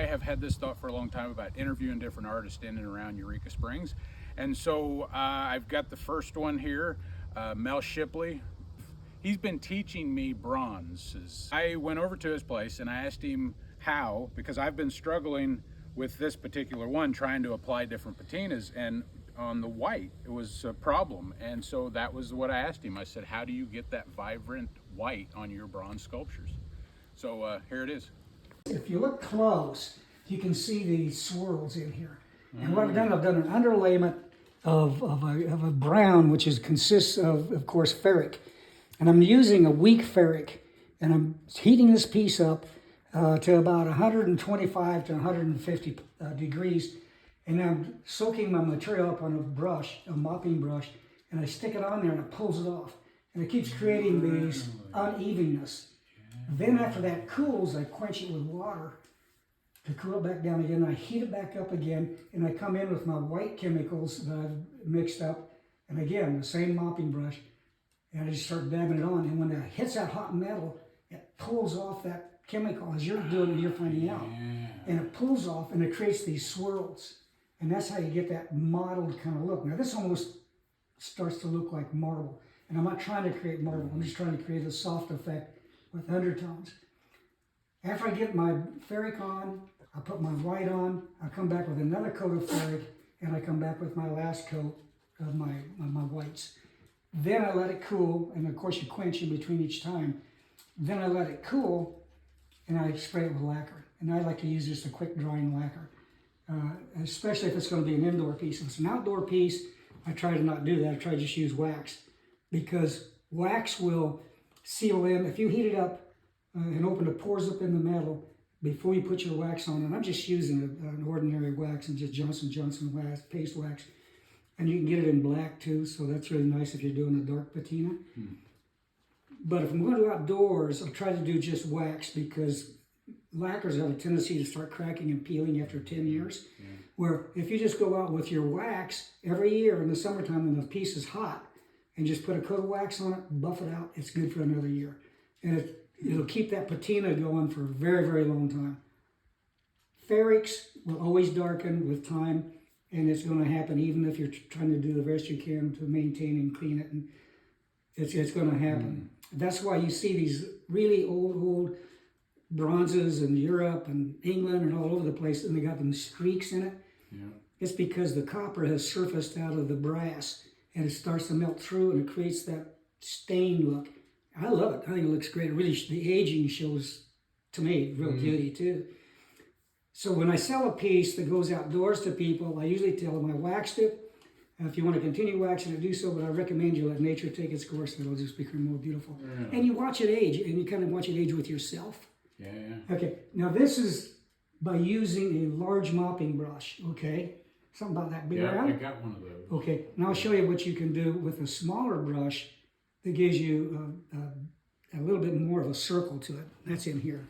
I have had this thought for a long time about interviewing different artists in and around Eureka Springs. And so I've got the first one here, Mel Shipley. He's been teaching me bronzes. I went over to his place and I asked him how, because I've been struggling with this particular one, trying to apply different patinas, and on the white it was a problem. And so that was what I asked him. I said, how do you get that vibrant white on your bronze sculptures? So here it is. If you look close, you can see the swirls in here. And what I've done an underlayment of a brown, which consists of course, ferric. And I'm using a weak ferric, and I'm heating this piece up to about 125 to 150 degrees. And I'm soaking my material up on a brush, a mopping brush, and I stick it on there and it pulls it off. And it keeps creating these unevenness. Then after that cools, I quench it with water to cool it back down again. I heat it back up again, and I come in with my white chemicals that I've mixed up. And again, the same mopping brush, and I just start dabbing it on. And when it hits that hot metal, it pulls off that chemical, as you're doing, you're finding out. And it pulls off, and it creates these swirls. And that's how you get that mottled kind of look. Now this almost starts to look like marble. And I'm not trying to create marble, I'm just trying to create a soft effect with undertones. After I get my ferric on, I put my white on, I come back with another coat of ferric, and I come back with my last coat of my whites. Then I let it cool, and of course you quench in between each time. Then I let it cool, and I spray it with lacquer. And I like to use just a quick drying lacquer, especially if it's going to be an indoor piece. If it's an outdoor piece, I try to not do that. I try to just use wax, because wax will seal in. If you heat it up and open the pores up in the metal before you put your wax on, and I'm just using an ordinary wax and just Johnson & Johnson wax, paste wax, and you can get it in black too, so that's really nice if you're doing a dark patina. But if I'm going to do outdoors, I'll try to do just wax, because lacquers have a tendency to start cracking and peeling after 10 years. Where if you just go out with your wax every year in the summertime when the piece is hot, and just put a coat of wax on it, buff it out, it's good for another year. And it'll keep that patina going for a very, very long time. Ferrics will always darken with time, and it's going to happen even if you're trying to do the best you can to maintain and clean it. And it's going to happen. That's why you see these really old bronzes in Europe and England and all over the place, and they got them streaks in it. It's because the copper has surfaced out of the brass, and it starts to melt through, and it creates that stained look. I love it. I think it looks great. It really, the aging shows, to me, real beauty too. So when I sell a piece that goes outdoors to people, I usually tell them I waxed it. If you want to continue waxing it, do so, but I recommend you let nature take its course. It'll just become more beautiful. And you watch it age, and you kind of watch it age with yourself. Okay, now this is by using a large mopping brush, okay? Something about that big around? I got one of those. Okay, now I'll show you what you can do with a smaller brush that gives you a little bit more of a circle to it. That's in here.